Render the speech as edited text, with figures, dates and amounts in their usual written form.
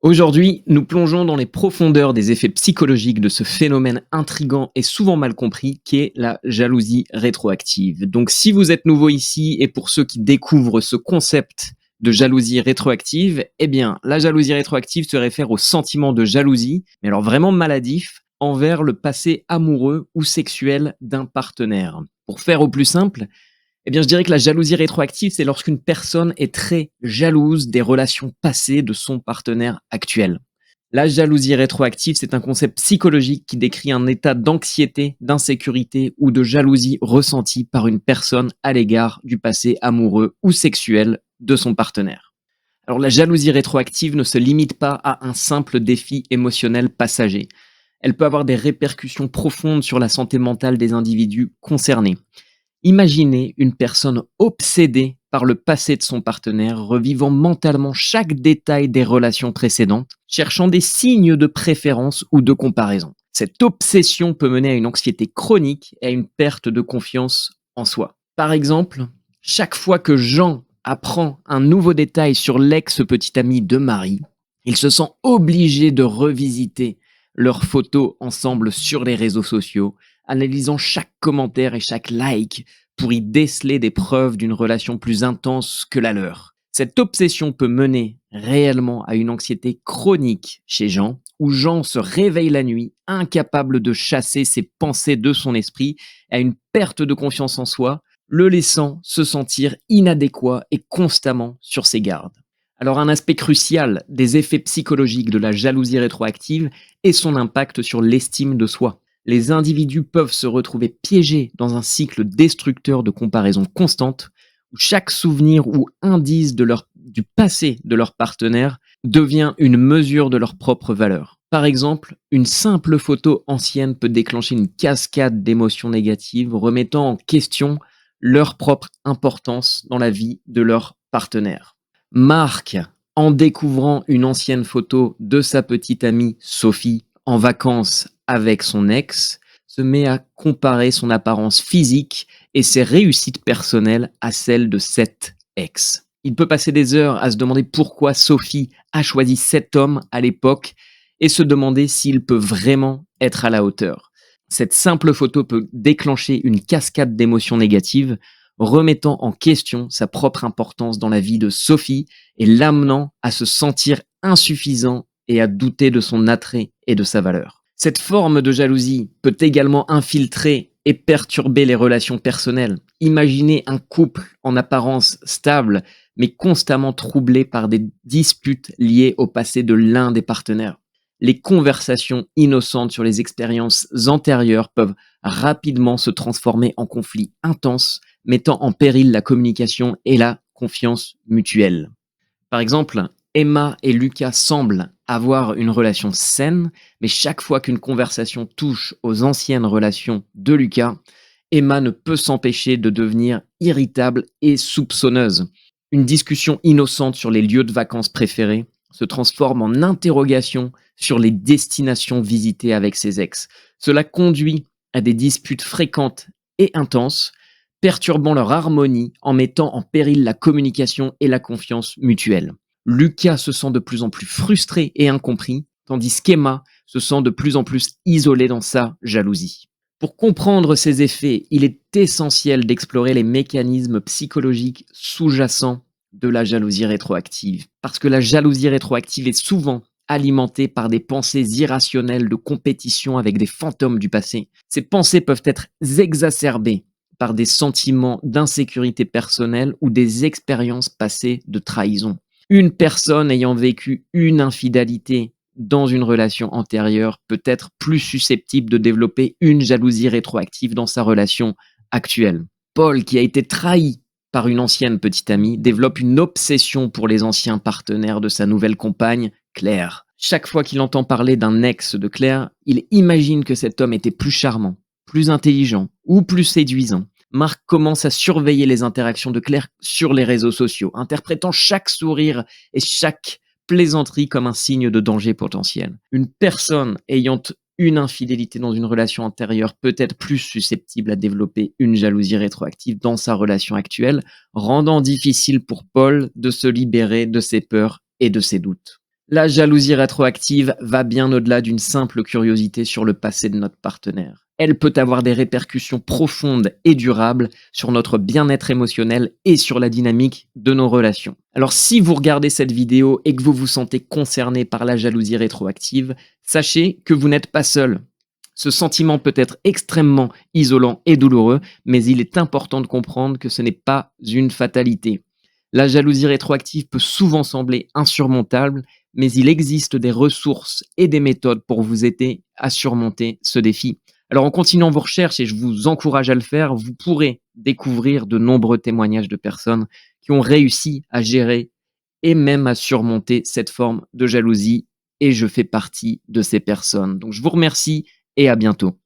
Aujourd'hui, nous plongeons dans les profondeurs des effets psychologiques de ce phénomène intrigant et souvent mal compris qu'est la jalousie rétroactive. Donc si vous êtes nouveau ici et pour ceux qui découvrent ce concept de jalousie rétroactive, eh bien la jalousie rétroactive se réfère au sentiment de jalousie, mais alors vraiment maladif, envers le passé amoureux ou sexuel d'un partenaire. Pour faire au plus simple, eh bien, je dirais que la jalousie rétroactive, c'est lorsqu'une personne est très jalouse des relations passées de son partenaire actuel. La jalousie rétroactive, c'est un concept psychologique qui décrit un état d'anxiété, d'insécurité ou de jalousie ressenti par une personne à l'égard du passé amoureux ou sexuel de son partenaire. Alors la jalousie rétroactive ne se limite pas à un simple défi émotionnel passager. Elle peut avoir des répercussions profondes sur la santé mentale des individus concernés. Imaginez une personne obsédée par le passé de son partenaire, revivant mentalement chaque détail des relations précédentes, cherchant des signes de préférence ou de comparaison. Cette obsession peut mener à une anxiété chronique et à une perte de confiance en soi. Par exemple, chaque fois que Jean apprend un nouveau détail sur l'ex-petit ami de Marie, il se sent obligé de revisiter leurs photos ensemble sur les réseaux sociaux, analysant chaque commentaire et chaque like pour y déceler des preuves d'une relation plus intense que la leur. Cette obsession peut mener réellement à une anxiété chronique chez Jean, où Jean se réveille la nuit, incapable de chasser ses pensées de son esprit, à une perte de confiance en soi, le laissant se sentir inadéquat et constamment sur ses gardes. Alors un aspect crucial des effets psychologiques de la jalousie rétroactive est son impact sur l'estime de soi. Les individus peuvent se retrouver piégés dans un cycle destructeur de comparaison constante, où chaque souvenir ou indice du passé de leur partenaire devient une mesure de leur propre valeur. Par exemple, une simple photo ancienne peut déclencher une cascade d'émotions négatives, remettant en question leur propre importance dans la vie de leur partenaire. Marc, en découvrant une ancienne photo de sa petite amie Sophie en vacances avec son ex, se met à comparer son apparence physique et ses réussites personnelles à celles de cet ex. Il peut passer des heures à se demander pourquoi Sophie a choisi cet homme à l'époque et se demander s'il peut vraiment être à la hauteur. Cette simple photo peut déclencher une cascade d'émotions négatives, remettant en question sa propre importance dans la vie de Sophie et l'amenant à se sentir insuffisant et à douter de son attrait et de sa valeur. Cette forme de jalousie peut également infiltrer et perturber les relations personnelles. Imaginez un couple en apparence stable, mais constamment troublé par des disputes liées au passé de l'un des partenaires. Les conversations innocentes sur les expériences antérieures peuvent rapidement se transformer en conflits intenses, mettant en péril la communication et la confiance mutuelle. Par exemple, Emma et Lucas semblent avoir une relation saine, mais chaque fois qu'une conversation touche aux anciennes relations de Lucas, Emma ne peut s'empêcher de devenir irritable et soupçonneuse. Une discussion innocente sur les lieux de vacances préférés se transforme en interrogation sur les destinations visitées avec ses ex. Cela conduit à des disputes fréquentes et intenses, perturbant leur harmonie en mettant en péril la communication et la confiance mutuelle. Lucas se sent de plus en plus frustré et incompris, tandis qu'Emma se sent de plus en plus isolée dans sa jalousie. Pour comprendre ces effets, il est essentiel d'explorer les mécanismes psychologiques sous-jacents de la jalousie rétroactive, parce que la jalousie rétroactive est souvent alimentée par des pensées irrationnelles de compétition avec des fantômes du passé. Ces pensées peuvent être exacerbées par des sentiments d'insécurité personnelle ou des expériences passées de trahison. Une personne ayant vécu une infidélité dans une relation antérieure peut être plus susceptible de développer une jalousie rétroactive dans sa relation actuelle. Paul, qui a été trahi par une ancienne petite amie, développe une obsession pour les anciens partenaires de sa nouvelle compagne, Claire. Chaque fois qu'il entend parler d'un ex de Claire, il imagine que cet homme était plus charmant, plus intelligent ou plus séduisant. Marc commence à surveiller les interactions de Claire sur les réseaux sociaux, interprétant chaque sourire et chaque plaisanterie comme un signe de danger potentiel. Une personne ayant une infidélité dans une relation antérieure peut être plus susceptible à développer une jalousie rétroactive dans sa relation actuelle, rendant difficile pour Paul de se libérer de ses peurs et de ses doutes. La jalousie rétroactive va bien au-delà d'une simple curiosité sur le passé de notre partenaire. Elle peut avoir des répercussions profondes et durables sur notre bien-être émotionnel et sur la dynamique de nos relations. Alors si vous regardez cette vidéo et que vous vous sentez concerné par la jalousie rétroactive, sachez que vous n'êtes pas seul. Ce sentiment peut être extrêmement isolant et douloureux, mais il est important de comprendre que ce n'est pas une fatalité. La jalousie rétroactive peut souvent sembler insurmontable, mais il existe des ressources et des méthodes pour vous aider à surmonter ce défi. Alors en continuant vos recherches, et je vous encourage à le faire, vous pourrez découvrir de nombreux témoignages de personnes qui ont réussi à gérer et même à surmonter cette forme de jalousie, et je fais partie de ces personnes. Donc je vous remercie et à bientôt.